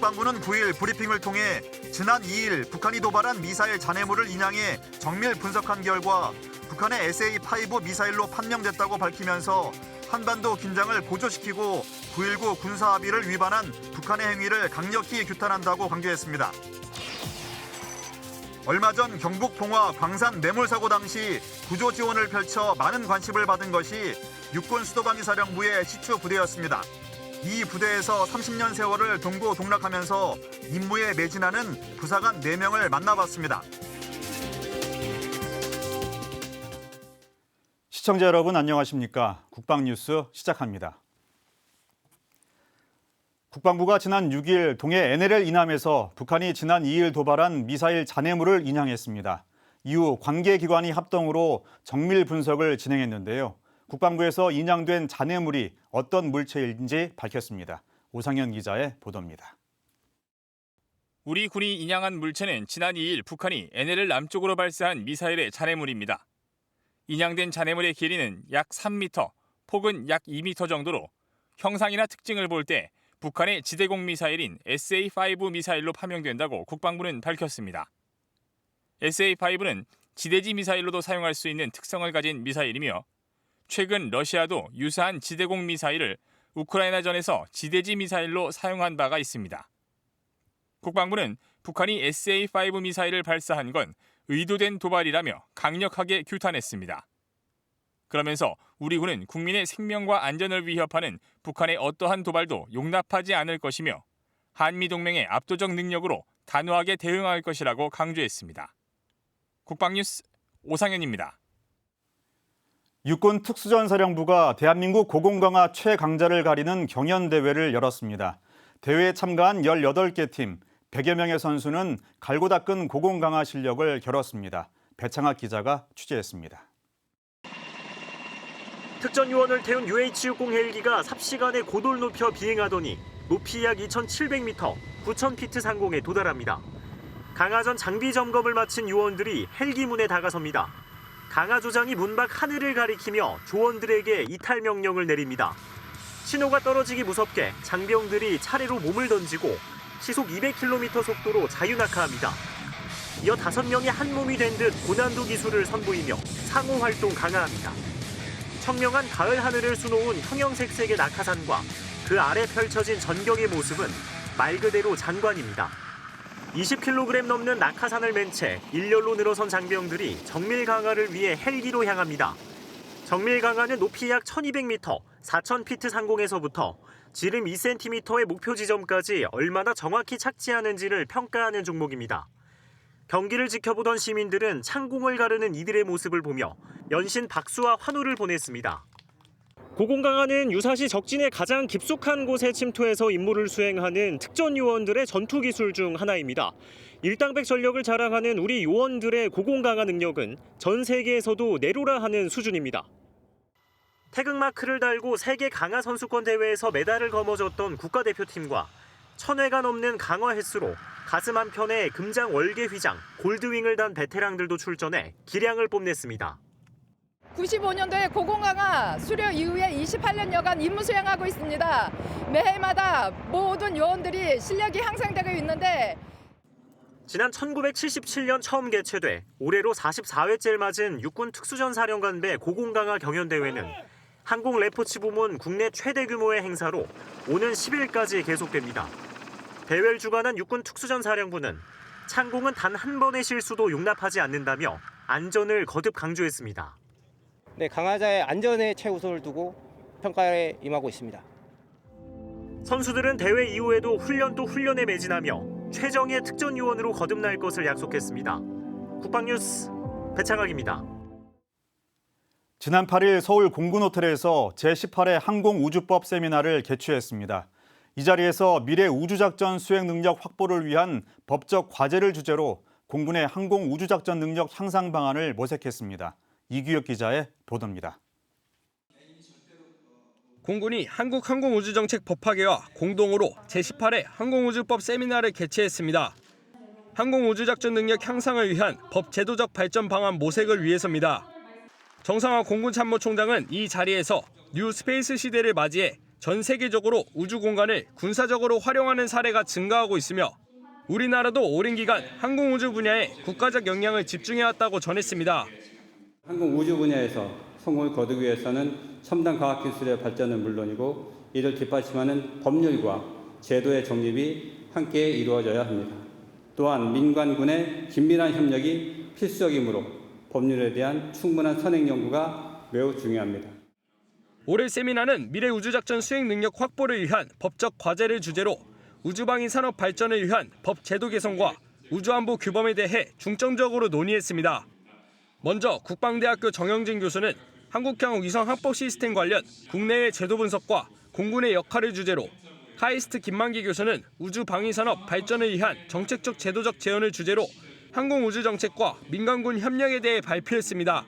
국방부는 9일 브리핑을 통해 지난 2일 북한이 도발한 미사일 잔해물을 인양해 정밀 분석한 결과 북한의 SA-5 미사일로 판명됐다고 밝히면서 한반도 긴장을 고조시키고 9.19 군사합의를 위반한 북한의 행위를 강력히 규탄한다고 강조했습니다. 얼마 전 경북 봉화 광산 뇌물사고 당시 구조 지원을 펼쳐 많은 관심을 받은 것이 육군 수도방위사령부의 시추 부대였습니다. 이 부대에서 30년 세월을 동고동락하면서 임무에 매진하는 부사관 4명을 만나봤습니다. 시청자 여러분 안녕하십니까? 국방뉴스 시작합니다. 국방부가 지난 6일 동해 NLL 이남에서 북한이 지난 2일 도발한 미사일 잔해물을 인양했습니다. 이후 관계기관이 합동으로 정밀 분석을 진행했는데요. 국방부에서 인양된 잔해물이 어떤 물체인지 밝혔습니다. 오상현 기자의 보도입니다. 우리 군이 인양한 물체는 지난 2일 북한이 NLL 남쪽으로 발사한 미사일의 잔해물입니다. 인양된 잔해물의 길이는 약 3m, 폭은 약 2m 정도로 형상이나 특징을 볼 때 북한의 지대공 미사일인 SA-5 미사일로 판명된다고 국방부는 밝혔습니다. SA-5는 지대지 미사일로도 사용할 수 있는 특성을 가진 미사일이며 최근 러시아도 유사한 지대공 미사일을 우크라이나전에서 지대지 미사일로 사용한 바가 있습니다. 국방부는 북한이 SA-5 미사일을 발사한 건 의도된 도발이라며 강력하게 규탄했습니다. 그러면서 우리 군은 국민의 생명과 안전을 위협하는 북한의 어떠한 도발도 용납하지 않을 것이며 한미동맹의 압도적 능력으로 단호하게 대응할 것이라고 강조했습니다. 국방뉴스 오상현입니다. 육군 특수전사령부가 대한민국 고공강화 최강자를 가리는 경연대회를 열었습니다. 대회에 참가한 18개 팀, 100여 명의 선수는 갈고 닦은 고공강화 실력을 겨뤘습니다. 배창학 기자가 취재했습니다. 특전 요원을 태운 UH-60 헬기가 삽시간에 고도를 높여 비행하더니 높이 약 2,700m, 9,000피트 상공에 도달합니다. 강화 전 장비 점검을 마친 요원들이 헬기 문에 다가섭니다. 강화 조장이 문 밖 하늘을 가리키며 조원들에게 이탈 명령을 내립니다. 신호가 떨어지기 무섭게 장병들이 차례로 몸을 던지고 시속 200km 속도로 자유낙하합니다. 이어 5명이 한 몸이 된 듯 고난도 기술을 선보이며 상호 활동 강화합니다. 청명한 가을 하늘을 수놓은 형형색색의 낙하산과 그 아래 펼쳐진 전경의 모습은 말 그대로 장관입니다. 20kg 넘는 낙하산을 맨 채 일렬로 늘어선 장병들이 정밀 강화를 위해 헬기로 향합니다. 정밀 강화는 높이 약 1200m, 4000피트 상공에서부터 지름 2cm의 목표 지점까지 얼마나 정확히 착지하는지를 평가하는 종목입니다. 경기를 지켜보던 시민들은 창공을 가르는 이들의 모습을 보며 연신 박수와 환호를 보냈습니다. 고공강화는 유사시 적진의 가장 깊숙한 곳에 침투해서 임무를 수행하는 특전 요원들의 전투 기술 중 하나입니다. 일당백 전력을 자랑하는 우리 요원들의 고공강화 능력은 전 세계에서도 내로라 하는 수준입니다. 태극마크를 달고 세계 강화 선수권 대회에서 메달을 거머쥐었던 국가대표팀과 1000회가 넘는 강화 횟수로 가슴 한편에 금장 월계 휘장, 골드윙을 단 베테랑들도 출전해 기량을 뽐냈습니다. 95년도에 고공강화 수료 이후에 28년여간 임무 수행하고 있습니다. 매해마다 모든 요원들이 실력이 향상되고 있는데 지난 1977년 처음 개최돼 올해로 44회째를 맞은 육군 특수전사령관배 고공강화 경연대회는 항공 레포츠 부문 국내 최대 규모의 행사로 오는 10일까지 계속됩니다. 대회를 주관한 육군 특수전사령부는 창공은 단 한 번의 실수도 용납하지 않는다며 안전을 거듭 강조했습니다. 네, 강화자의 안전에 최우선을 두고 평가에 임하고 있습니다. 선수들은 대회 이후에도 훈련 또 훈련에 매진하며 최정예 특전 요원으로 거듭날 것을 약속했습니다. 국방뉴스 배창학입니다. 지난 8일 서울 공군 호텔에서 제18회 항공우주법 세미나를 개최했습니다. 이 자리에서 미래 우주작전 수행 능력 확보를 위한 법적 과제를 주제로 공군의 항공우주작전 능력 향상 방안을 모색했습니다. 이규혁 기자의 보도입니다. 공군이 한국항공우주정책 법학회와 공동으로 제18회 항공우주법 세미나를 개최했습니다. 항공우주작전 능력 향상을 위한 법 제도적 발전 방안 모색을 위해서입니다. 정상화 공군참모총장은 이 자리에서 뉴 스페이스 시대를 맞이해 전 세계적으로 우주 공간을 군사적으로 활용하는 사례가 증가하고 있으며 우리나라도 오랜 기간 항공우주 분야에 국가적 역량을 집중해왔다고 전했습니다. 항공우주 분야에서 성공을 거두기 위해서는 첨단 과학기술의 발전은 물론이고 이를 뒷받침하는 법률과 제도의 정립이 함께 이루어져야 합니다. 또한 민관군의 긴밀한 협력이 필수적이므로 법률에 대한 충분한 선행 연구가 매우 중요합니다. 올해 세미나는 미래 우주작전 수행 능력 확보를 위한 법적 과제를 주제로 우주방위 산업 발전을 위한 법 제도 개선과 우주안보 규범에 대해 중점적으로 논의했습니다. 먼저 국방대학교 정영진 교수는 한국형 위성 항법 시스템 관련 국내의 제도 분석과 공군의 역할을 주제로, 카이스트 김만기 교수는 우주방위산업 발전을 위한 정책적 제도적 제언을 주제로 항공우주 정책과 민간군 협력에 대해 발표했습니다.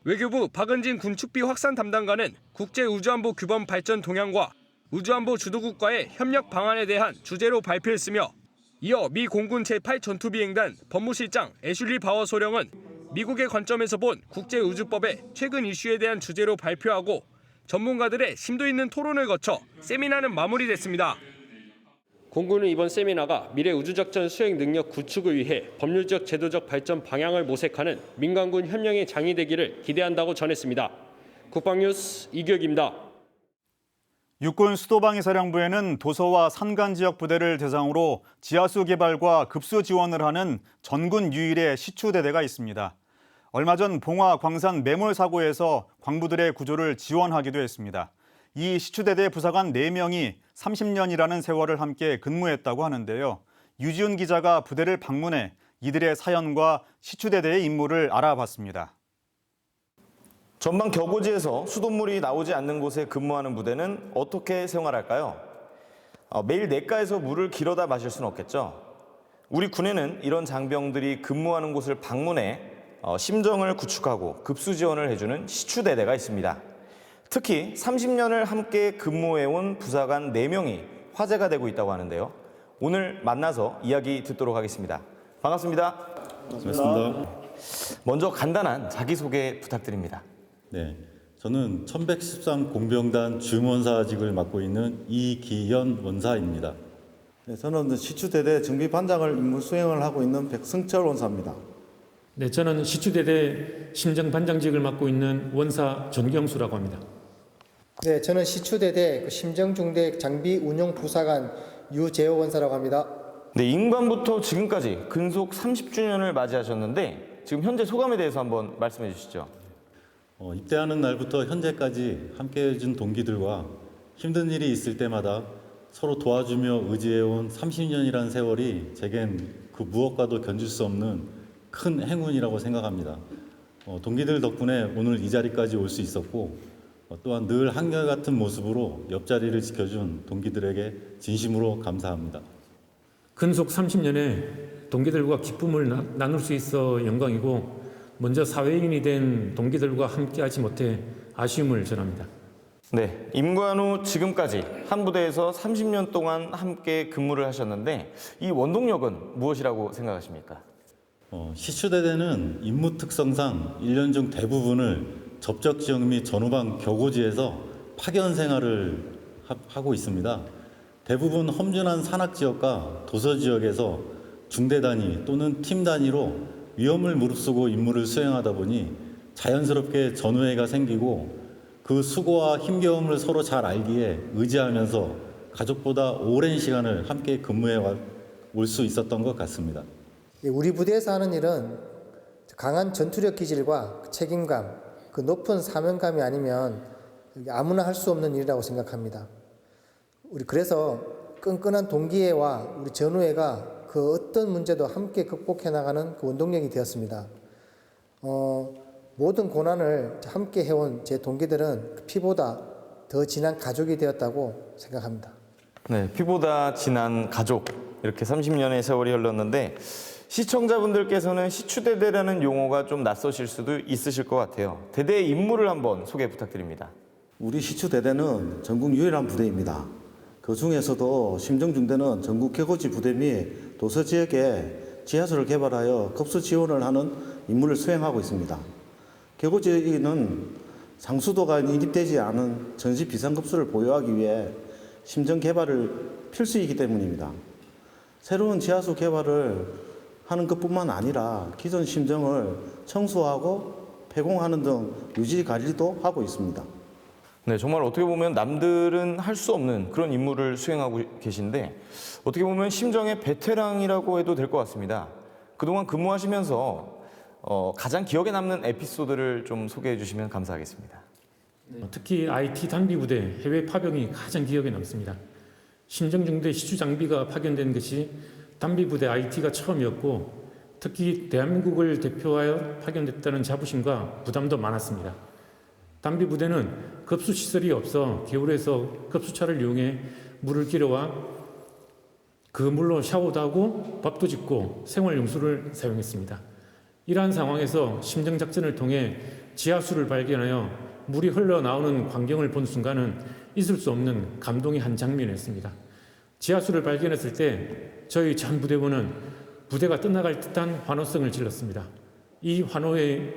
외교부 박은진 군축비 확산 담당관은 국제우주안보 규범 발전 동향과 우주안보 주도국과의 협력 방안에 대한 주제로 발표했으며, 이어 미 공군 제8전투비행단 법무실장 애슐리 바워 소령은 미국의 관점에서 본 국제우주법의 최근 이슈에 대한 주제로 발표하고 전문가들의 심도 있는 토론을 거쳐 세미나는 마무리됐습니다. 공군은 이번 세미나가 미래 우주작전 수행 능력 구축을 위해 법률적 제도적 발전 방향을 모색하는 민간군 협력의 장이 되기를 기대한다고 전했습니다. 국방뉴스 이규혁입니다. 육군 수도방위사령부에는 도서와 산간 지역 부대를 대상으로 지하수 개발과 급수 지원을 하는 전군 유일의 시추대대가 있습니다. 얼마 전 봉화 광산 매몰 사고에서 광부들의 구조를 지원하기도 했습니다. 이 시추대대 부사관 4명이 30년이라는 세월을 함께 근무했다고 하는데요. 유지훈 기자가 부대를 방문해 이들의 사연과 시추대대의 임무를 알아봤습니다. 전방 격오지에서 수돗물이 나오지 않는 곳에 근무하는 부대는 어떻게 생활할까요? 매일 냇가에서 물을 길어다 마실 수는 없겠죠. 우리 군에는 이런 장병들이 근무하는 곳을 방문해 심정을 구축하고 급수 지원을 해주는 시추대대가 있습니다. 특히 30년을 함께 근무해온 부사관 4명이 화제가 되고 있다고 하는데요. 오늘 만나서 이야기 듣도록 하겠습니다. 반갑습니다. 반갑습니다. 먼저 간단한 자기소개 부탁드립니다. 네, 저는 1113 공병단 주임원사직을 맡고 있는 이기현 원사입니다. 네, 저는 시추대대 정비반장을 임무 수행을 하고 있는 백승철 원사입니다. 네, 저는 시추대대 심정반장직을 맡고 있는 원사 전경수라고 합니다. 네, 저는 시추대대 심정중대 장비운용부사관 유재호 원사라고 합니다. 네, 임관부터 지금까지 근속 30주년을 맞이하셨는데 지금 현재 소감에 대해서 한번 말씀해 주시죠. 입대하는 날부터 현재까지 함께해준 동기들과 힘든 일이 있을 때마다 서로 도와주며 의지해온 30년이라는 세월이 제겐 그 무엇과도 견줄 수 없는 큰 행운이라고 생각합니다. 동기들 덕분에 오늘 이 자리까지 올 수 있었고 또한 늘 한결같은 모습으로 옆자리를 지켜준 동기들에게 진심으로 감사합니다. 근속 30년에 동기들과 기쁨을 나눌 수 있어 영광이고 먼저 사회인이 된 동기들과 함께하지 못해 아쉬움을 전합니다. 네, 임관 후 지금까지 한 부대에서 30년 동안 함께 근무를 하셨는데 이 원동력은 무엇이라고 생각하십니까? 시추대대는 임무 특성상 1년 중 대부분을 접적 지역 및 전후방 격오지에서 파견 생활을 하고 있습니다. 대부분 험준한 산악 지역과 도서 지역에서 중대 단위 또는 팀 단위로 위험을 무릅쓰고 임무를 수행하다 보니 자연스럽게 전우애가 생기고 그 수고와 힘겨움을 서로 잘 알기에 의지하면서 가족보다 오랜 시간을 함께 근무해 올 수 있었던 것 같습니다. 우리 부대에서 하는 일은 강한 전투력 기질과 책임감, 그 높은 사명감이 아니면 아무나 할 수 없는 일이라고 생각합니다. 우리 그래서 끈끈한 동기애와 우리 전우애가 그 어떤 문제도 함께 극복해 나가는 그 원동력이 되었습니다. 모든 고난을 함께 해온 제 동기들은 피보다 더 진한 가족이 되었다고 생각합니다. 네, 피보다 진한 가족, 이렇게 30년의 세월이 흘렀는데 시청자분들께서는 시추대대라는 용어가 좀 낯서실 수도 있으실 것 같아요. 대대의 임무를 한번 소개 부탁드립니다. 우리 시추대대는 전국 유일한 부대입니다. 그 중에서도 심정중대는 전국 격오지 부대 및 도서 지역에 지하수를 개발하여 급수 지원을 하는 임무를 수행하고 있습니다. 격오지는 상수도가 인입되지 않은 전시 비상급수를 보유하기 위해 심정 개발을 필수이기 때문입니다. 새로운 지하수 개발을 하는 것뿐만 아니라 기존 심정을 청소하고 폐공하는 등 유지 관리도 하고 있습니다. 네, 정말 어떻게 보면 남들은 할 수 없는 그런 임무를 수행하고 계신데 어떻게 보면 심정의 베테랑이라고 해도 될 것 같습니다. 그동안 근무하시면서 가장 기억에 남는 에피소드를 좀 소개해 주시면 감사하겠습니다. 특히 IT 단비부대 해외 파병이 가장 기억에 남습니다. 심정중대 시추 장비가 파견된 것이 단비부대 IT가 처음이었고 특히 대한민국을 대표하여 파견됐다는 자부심과 부담도 많았습니다. 단비부대는 급수시설이 없어 겨울에서 급수차를 이용해 물을 길어와 그 물로 샤워도 하고 밥도 짓고 생활용수를 사용했습니다. 이러한 상황에서 심정작전을 통해 지하수를 발견하여 물이 흘러나오는 광경을 본 순간은 있을 수 없는 감동의 한 장면이었습니다. 지하수를 발견했을 때 저희 전 부대원은 부대가 떠나갈 듯한 환호성을 질렀습니다. 이 환호의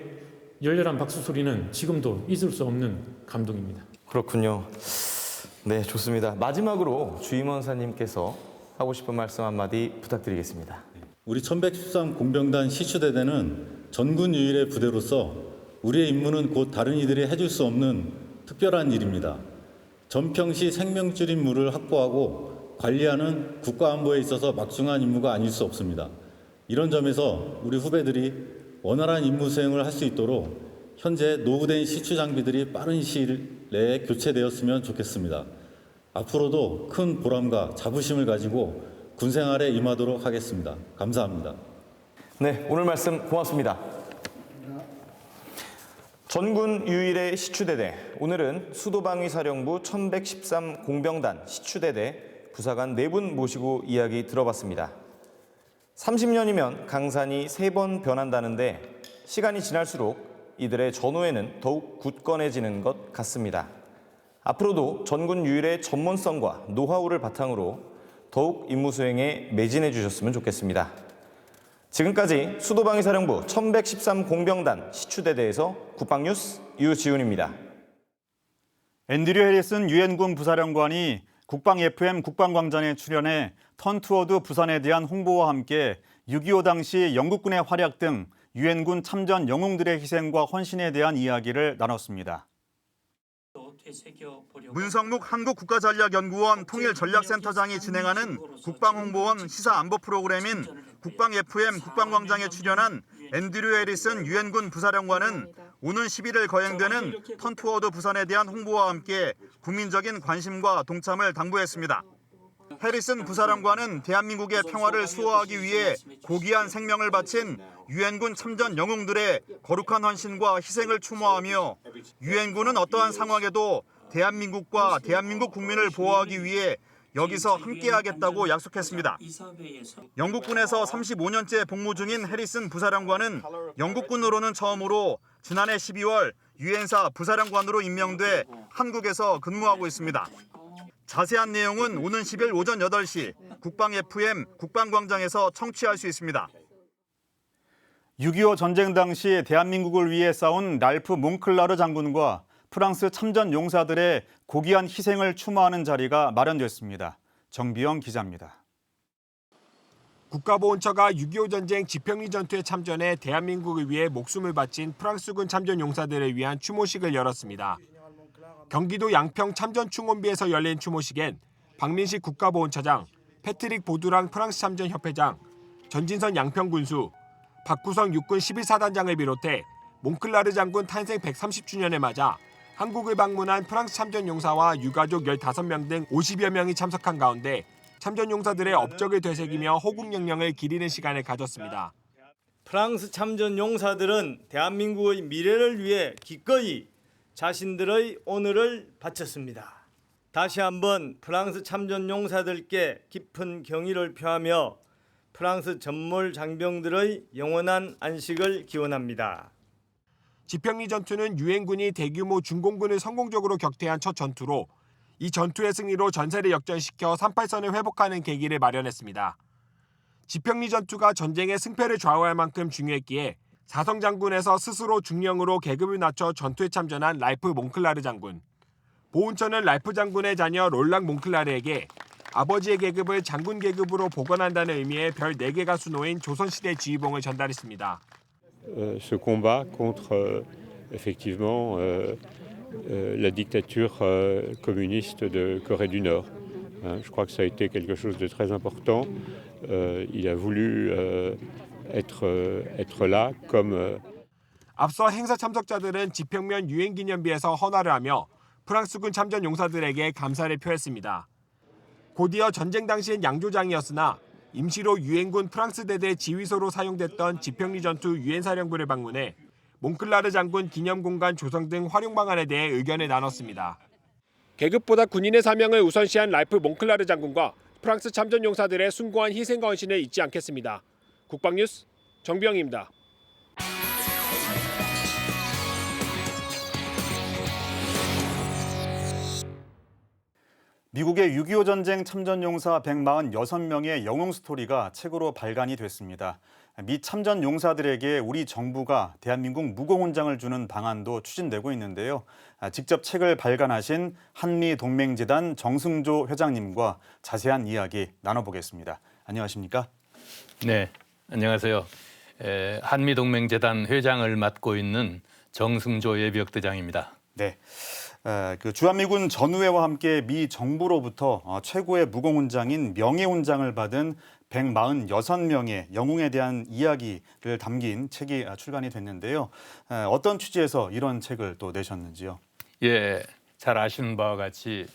열렬한 박수 소리는 지금도 잊을 수 없는 감동입니다. 그렇군요. 네, 좋습니다. 마지막으로 주임원사님께서 하고 싶은 말씀 한마디 부탁드리겠습니다. 우리 1113 공병단 시추대대는 전군 유일의 부대로서 우리의 임무는 곧 다른 이들이 해줄 수 없는 특별한 일입니다. 전평시 생명줄인 물을 확보하고 관리하는 국가안보에 있어서 막중한 임무가 아닐 수 없습니다. 이런 점에서 우리 후배들이 원활한 임무 수행을 할 수 있도록 현재 노후된 시추 장비들이 빠른 시일 내에 교체되었으면 좋겠습니다. 앞으로도 큰 보람과 자부심을 가지고 군생활에 임하도록 하겠습니다. 감사합니다. 네, 오늘 말씀 고맙습니다. 전군 유일의 시추대대, 오늘은 수도방위사령부 1113 공병단 시추대대 부사관 4분 모시고 이야기 들어봤습니다. 30년이면 강산이 3번 변한다는데 시간이 지날수록 이들의 전후에는 더욱 굳건해지는 것 같습니다. 앞으로도 전군 유일의 전문성과 노하우를 바탕으로 더욱 임무 수행에 매진해 주셨으면 좋겠습니다. 지금까지 수도방위사령부 1113 공병단 시추대대에서 국방뉴스 유지훈입니다. 앤드류 해리슨 유엔군 부사령관이 국방 FM 국방광장에 출연해 턴투어드 부산에 대한 홍보와 함께 6.25 당시 영국군의 활약 등 유엔군 참전 영웅들의 희생과 헌신에 대한 이야기를 나눴습니다. 문성묵 한국국가전략연구원 통일전략센터장이 진행하는 국방홍보원 시사안보 프로그램인 국방 FM 국방광장에 출연한 앤드류 해리슨 유엔군 부사령관은 오는 11일 거행되는 턴투어드 부산에 대한 홍보와 함께 국민적인 관심과 동참을 당부했습니다. 해리슨 부사령관은 대한민국의 평화를 수호하기 위해 고귀한 생명을 바친 유엔군 참전 영웅들의 거룩한 헌신과 희생을 추모하며 유엔군은 어떠한 상황에도 대한민국과 대한민국 국민을 보호하기 위해 여기서 함께하겠다고 약속했습니다. 영국군에서 35년째 복무 중인 해리슨 부사령관은 영국군으로는 처음으로 지난해 12월 유엔사 부사령관으로 임명돼 한국에서 근무하고 있습니다. 자세한 내용은 오는 10일 오전 8시 국방 FM 국방광장에서 청취할 수 있습니다. 6.25 전쟁 당시 대한민국을 위해 싸운 랄프 몽클라르 장군과 프랑스 참전 용사들의 고귀한 희생을 추모하는 자리가 마련됐습니다. 정비영 기자입니다. 국가보훈처가 6.25 전쟁 지평리 전투에 참전해 대한민국을 위해 목숨을 바친 프랑스군 참전 용사들을 위한 추모식을 열었습니다. 경기도 양평 참전충원비에서 열린 추모식엔 박민식 국가보훈처장, 패트릭 보두랑 프랑스 참전협회장, 전진선 양평군수, 박구성 육군 11사단장을 비롯해 몽클라르 장군 탄생 130주년을 맞아 한국을 방문한 프랑스 참전용사와 유가족 15명 등 50여 명이 참석한 가운데 참전용사들의 업적을 되새기며 호국영령을 기리는 시간을 가졌습니다. 프랑스 참전용사들은 대한민국의 미래를 위해 기꺼이 자신들의 오늘을 바쳤습니다. 다시 한번 프랑스 참전용사들께 깊은 경의를 표하며 프랑스 전몰 장병들의 영원한 안식을 기원합니다. 지평리 전투는 유엔군이 대규모 중공군을 성공적으로 격퇴한 첫 전투로 이 전투의 승리로 전세를 역전시켜 38선을 회복하는 계기를 마련했습니다. 지평리 전투가 전쟁의 승패를 좌우할 만큼 중요했기에 사성 장군에서 스스로 중령으로 계급을 낮춰 전투에 참전한 랄프 몽클라르 장군. 보훈처는 랄프 장군의 자녀 롤랑 몽클라르에게 아버지의 계급을 장군 계급으로 복원한다는 의미의 별 4개가 수놓인 조선시대 지휘봉을 전달했습니다. Ce combat contre effectivement la dictature communiste de Corée du Nord. Je crois que ça a été quelque chose de très important. Il a voulu être là comme 앞서 행사 참석자들은 지평면 유엔기념비에서 헌화를 하며 프랑스군 참전 용사들에게 감사를 표했습니다. 곧이어 전쟁 당시엔 양조장이었으나 임시로 유엔군 프랑스 대대 지휘소로 사용됐던 지평리 전투 유엔사령부를 방문해 몽클라르 장군 기념공간 조성 등 활용 방안에 대해 의견을 나눴습니다. 계급보다 군인의 사명을 우선시한 랄프 몽클라르 장군과 프랑스 참전 용사들의 숭고한 희생과 헌신을 잊지 않겠습니다. 국방뉴스 정병희입니다. 미국의 6.25 전쟁 참전 용사 146명의 영웅 스토리가 책으로 발간이 됐습니다. 미 참전 용사들에게 우리 정부가 대한민국 무공훈장을 주는 방안도 추진되고 있는데요. 직접 책을 발간하신 한미동맹재단 정승조 회장님과 자세한 이야기 나눠보겠습니다. 안녕하십니까? 네, 안녕하세요. 한미동맹재단 회장을 맡고 있는 정승조 예비역대장입니다. 네. 그 주한미군 전우회와 함께 미 정부로부터 최고의 무공훈장인 명예훈장을 받은 146명의 영웅에 대한 이야기를 담긴 책이 출간이 됐는데요. 어떤 취지에서 이런 책을 또 내셨는지요? 예, 잘 아시는 바와 같이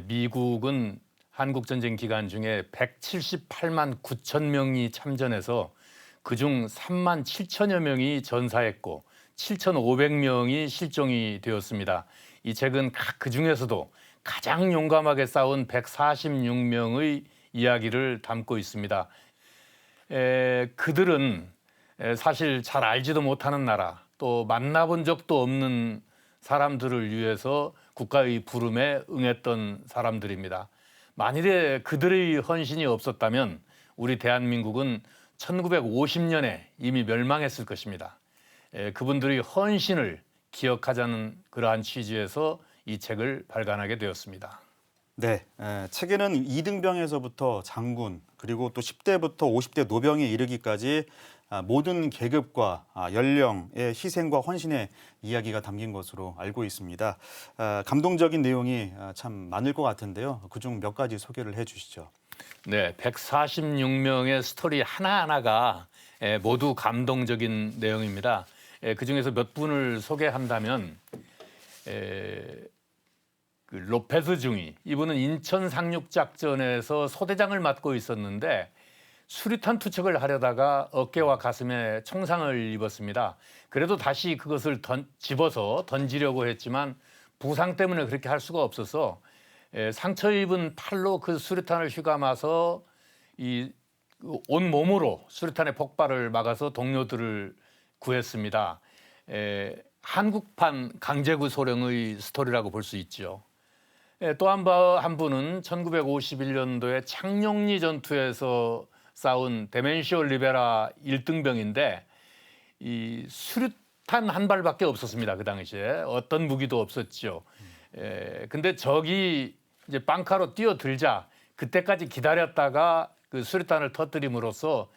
미국은 한국전쟁 기간 중에 178만 9천 명이 참전해서 그중 3만 7천여 명이 전사했고 7,500명이 실종이 되었습니다. 이 책은 그 중에서도 가장 용감하게 싸운 146명의 이야기를 담고 있습니다. 그들은 사실 잘 알지도 못하는 나라, 또 만나본 적도 없는 사람들을 위해서 국가의 부름에 응했던 사람들입니다. 만일에 그들의 헌신이 없었다면 우리 대한민국은 1950년에 이미 멸망했을 것입니다. 그분들의 헌신을 기억하자는 그러한 취지에서 이 책을 발간하게 되었습니다. 네, 책에는 이등병에서부터 장군, 그리고 또 10대부터 50대 노병에 이르기까지 모든 계급과 연령의 희생과 헌신의 이야기가 담긴 것으로 알고 있습니다. 감동적인 내용이 참 많을 것 같은데요. 그중 몇 가지 소개를 해주시죠. 네, 146명의 스토리 하나하나가 모두 감동적인 내용입니다. 그중에서 몇 분을 소개한다면 그 로페스 중위, 이분은 인천 상륙작전에서 소대장을 맡고 있었는데 수류탄 투척을 하려다가 어깨와 가슴에 총상을 입었습니다. 그래도 다시 그것을 집어서 던지려고 했지만 부상 때문에 그렇게 할 수가 없어서 상처 입은 팔로 그 수류탄을 휘감아서 온 몸으로 수류탄의 폭발을 막아서 동료들을 구했습니다. 한국판 강제구 소령의 스토리라고 볼 수 있죠. 또 한 분은 1951년도에 창녕리 전투에서 싸운 데멘시오 리베라 1등병인데 이 수류탄 한 발밖에 없었습니다. 그 당시에 어떤 무기도 없었죠. 근데 적이 이제 빵카로 뛰어들자 그때까지 기다렸다가 그 수류탄을 터뜨림으로써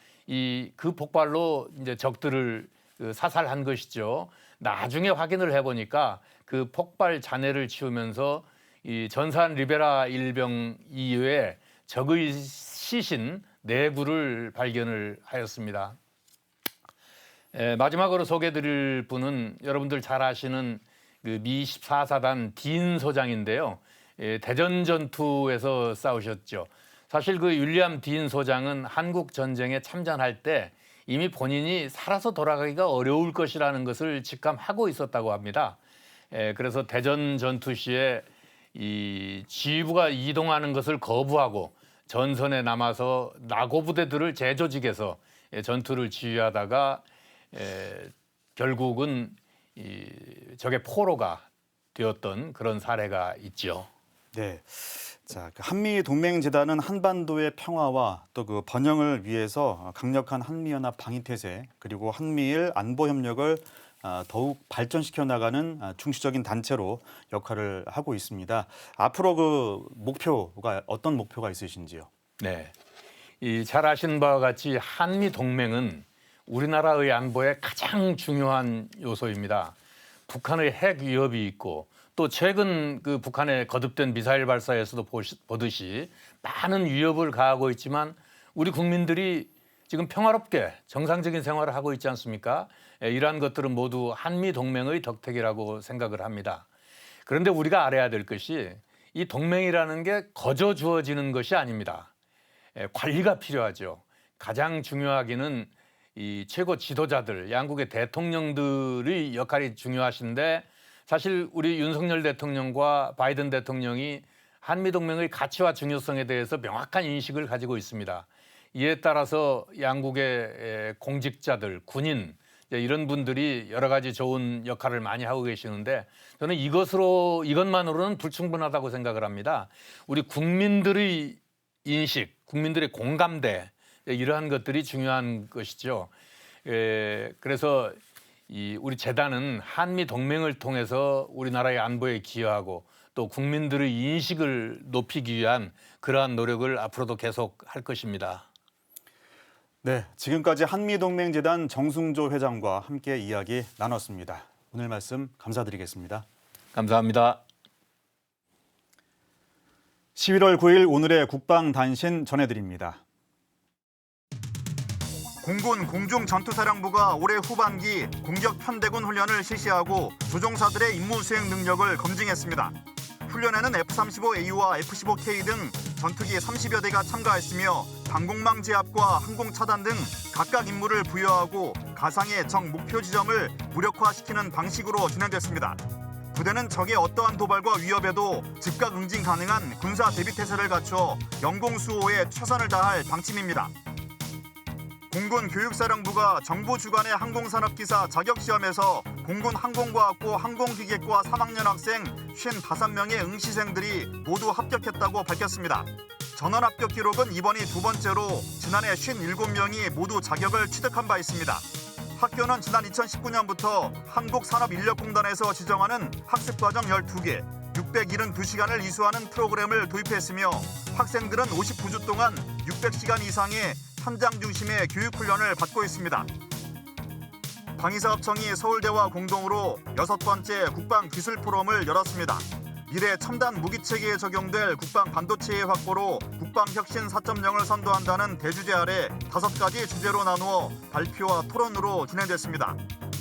그 폭발로 이제 적들을 사살한 것이죠. 나중에 확인을 해보니까 그 폭발 잔해를 치우면서 이 전사한 리베라 일병 이외에 적의 시신 4구를 발견을 하였습니다. 마지막으로 소개드릴 분은 여러분들 잘 아시는 그 미 14사단 딘 소장인데요. 대전 전투에서 싸우셨죠. 사실 그 윌리엄 딘 소장은 한국 전쟁에 참전할 때 이미 본인이 살아서 돌아가기가 어려울 것이라는 것을 직감하고 있었다고 합니다. 그래서 대전 전투 시에 이 지휘부가 이동하는 것을 거부하고 전선에 남아서 낙오 부대들을 재조직해서 전투를 지휘하다가 결국은 적의 포로가 되었던 그런 사례가 있죠. 네. 자, 한미 동맹 재단은 한반도의 평화와 또 그 번영을 위해서 강력한 한미연합 방위태세 그리고 한미일 안보 협력을 더욱 발전시켜 나가는 중시적인 단체로 역할을 하고 있습니다. 앞으로 그 목표가 어떤 목표가 있으신지요? 네. 잘 아시는 바와 같이 한미 동맹은 우리나라의 안보에 가장 중요한 요소입니다. 북한의 핵 위협이 있고 또 최근 그 북한의 거듭된 미사일 발사에서도 보듯이 많은 위협을 가하고 있지만 우리 국민들이 지금 평화롭게 정상적인 생활을 하고 있지 않습니까? 이러한 것들은 모두 한미 동맹의 덕택이라고 생각을 합니다. 그런데 우리가 알아야 될 것이 이 동맹이라는 게 거저 주어지는 것이 아닙니다. 관리가 필요하죠. 가장 중요하기는 이 최고 지도자들, 양국의 대통령들의 역할이 중요하신데 사실 우리 윤석열 대통령과 바이든 대통령이 한미동맹의 가치와 중요성에 대해서 명확한 인식을 가지고 있습니다. 이에 따라서 양국의 공직자들, 군인 이런 분들이 여러 가지 좋은 역할을 많이 하고 계시는데 저는 이것만으로는 불충분하다고 생각을 합니다. 우리 국민들의 인식, 국민들의 공감대 이러한 것들이 중요한 것이죠. 그래서 우리 재단은 한미 동맹을 통해서 우리나라의 안보에 기여하고 또 국민들의 인식을 높이기 위한 그러한 노력을 앞으로도 계속 할 것입니다. 네, 지금까지 한미동맹재단 정승조 회장과 함께 이야기 나눴습니다. 오늘 말씀 감사드리겠습니다. 감사합니다. 11월 9일 오늘의 국방단신 전해드립니다. 공군 공중전투사령부가 올해 후반기 공격 편대군 훈련을 실시하고 조종사들의 임무 수행 능력을 검증했습니다. 훈련에는 F-35A와 F-15K 등 전투기 30여 대가 참가했으며 방공망 제압과 항공 차단 등 각각 임무를 부여하고 가상의 적 목표 지점을 무력화시키는 방식으로 진행됐습니다. 부대는 적의 어떠한 도발과 위협에도 즉각 응징 가능한 군사 대비태세를 갖춰 영공수호에 최선을 다할 방침입니다. 공군 교육사령부가 정부 주관의 항공산업기사 자격시험에서 공군 항공과학부 항공기계과 3학년 학생 55명의 응시생들이 모두 합격했다고 밝혔습니다. 전원 합격 기록은 이번이 두 번째로 지난해 57명이 모두 자격을 취득한 바 있습니다. 학교는 지난 2019년부터 한국산업인력공단에서 지정하는 학습과정 12개, 672시간을 이수하는 프로그램을 도입했으며 학생들은 59주 동안 600시간 이상의 현장 중심의 교육훈련을 받고 있습니다. 방위사업청이 서울대와 공동으로 6번째 국방기술포럼을 열었습니다. 미래 첨단 무기체계에 적용될 국방 반도체의 확보로 국방혁신 4.0을 선도한다는 대주제 아래 5가지 주제로 나누어 발표와 토론으로 진행됐습니다.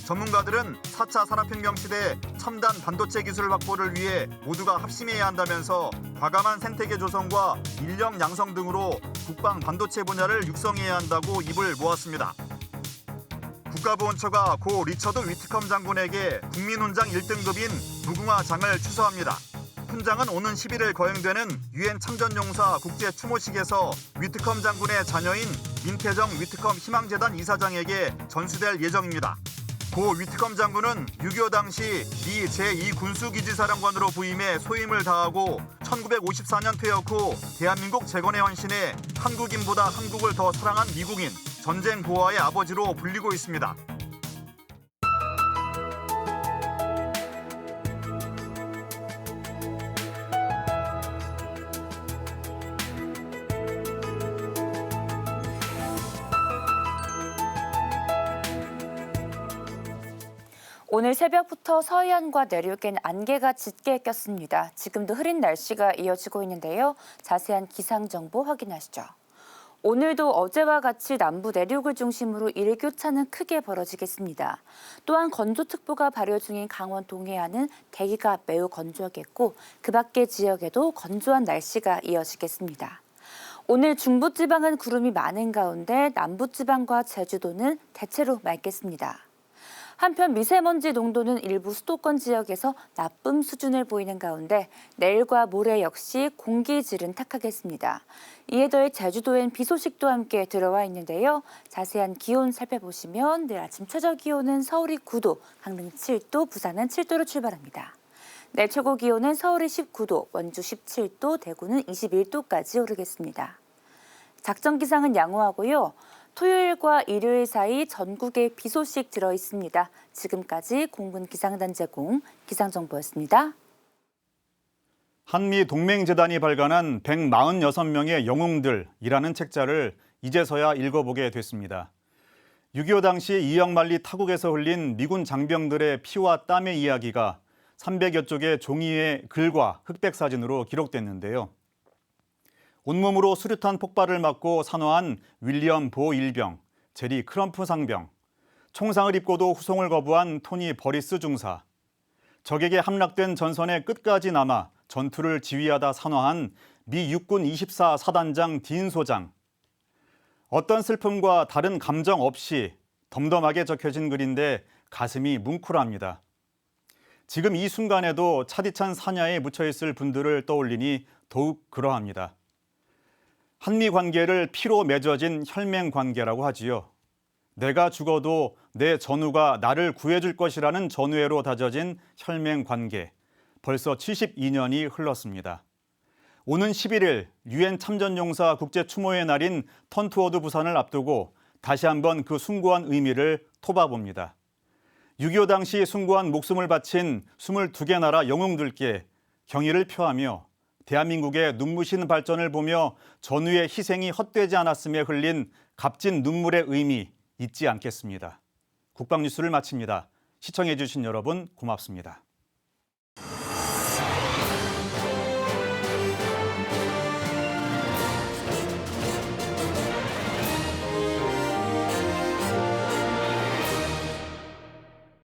전문가들은 4차 산업혁명 시대 첨단 반도체 기술 확보를 위해 모두가 합심해야 한다면서 과감한 생태계 조성과 인력 양성 등으로 국방 반도체 분야를 육성해야 한다고 입을 모았습니다. 국가보훈처가 고 리처드 위트컴 장군에게 국민훈장 1등급인 무궁화장을 추서합니다. 훈장은 오는 11일 거행되는 유엔 참전용사 국제추모식에서 위트컴 장군의 자녀인 민태정 위트컴 희망재단 이사장에게 전수될 예정입니다. 고 위트컴 장군은 6.25 당시 미 제2군수기지사령관으로 부임해 소임을 다하고 1954년 퇴역 후 대한민국 재건의 헌신에 한국인보다 한국을 더 사랑한 미국인, 전쟁 고아의 아버지로 불리고 있습니다. 오늘 새벽부터 서해안과 내륙엔 안개가 짙게 꼈습니다. 지금도 흐린 날씨가 이어지고 있는데요. 자세한 기상 정보 확인하시죠. 오늘도 어제와 같이 남부 내륙을 중심으로 일교차는 크게 벌어지겠습니다. 또한 건조특보가 발효 중인 강원 동해안은 대기가 매우 건조하겠고 그 밖의 지역에도 건조한 날씨가 이어지겠습니다. 오늘 중부지방은 구름이 많은 가운데 남부지방과 제주도는 대체로 맑겠습니다. 한편 미세먼지 농도는 일부 수도권 지역에서 나쁨 수준을 보이는 가운데 내일과 모레 역시 공기질은 탁하겠습니다. 이에 더해 제주도엔 비 소식도 함께 들어와 있는데요. 자세한 기온 살펴보시면 내일 아침 최저 기온은 서울이 9도, 강릉 7도, 부산은 7도로 출발합니다. 내일 최고 기온은 서울이 19도, 원주 17도, 대구는 21도까지 오르겠습니다. 작전 기상은 양호하고요. 토요일과 일요일 사이 전국에 비 소식 들어 있습니다. 지금까지 공군 기상단 제공 기상정보였습니다. 한미 동맹재단이 발간한 146명의 영웅들이라는 책자를 이제서야 읽어보게 됐습니다. 6.25 당시 이영만리 타국에서 흘린 미군 장병들의 피와 땀의 이야기가 300여 쪽의 종이의 글과 흑백 사진으로 기록됐는데요. 온몸으로 수류탄 폭발을 맞고 산화한 윌리엄 보 일병, 제리 크럼프 상병, 총상을 입고도 후송을 거부한 토니 버리스 중사, 적에게 함락된 전선의 끝까지 남아 전투를 지휘하다 산화한 미 육군 24 사단장 딘 소장. 어떤 슬픔과 다른 감정 없이 덤덤하게 적혀진 글인데 가슴이 뭉클합니다. 지금 이 순간에도 차디찬 사냐에 묻혀있을 분들을 떠올리니 더욱 그러합니다. 한미 관계를 피로 맺어진 혈맹 관계라고 하지요. 내가 죽어도 내 전우가 나를 구해줄 것이라는 전우애로 다져진 혈맹 관계. 벌써 72년이 흘렀습니다. 오는 11일 유엔 참전용사 국제추모의 날인 턴투어드 부산을 앞두고 다시 한번 그 숭고한 의미를 토바봅니다. 6.25 당시 숭고한 목숨을 바친 22개 나라 영웅들께 경의를 표하며 대한민국의 눈부신 발전을 보며 전우의 희생이 헛되지 않았음에 흘린 값진 눈물의 의미 잊지 않겠습니다. 국방뉴스를 마칩니다. 시청해 주신 여러분 고맙습니다.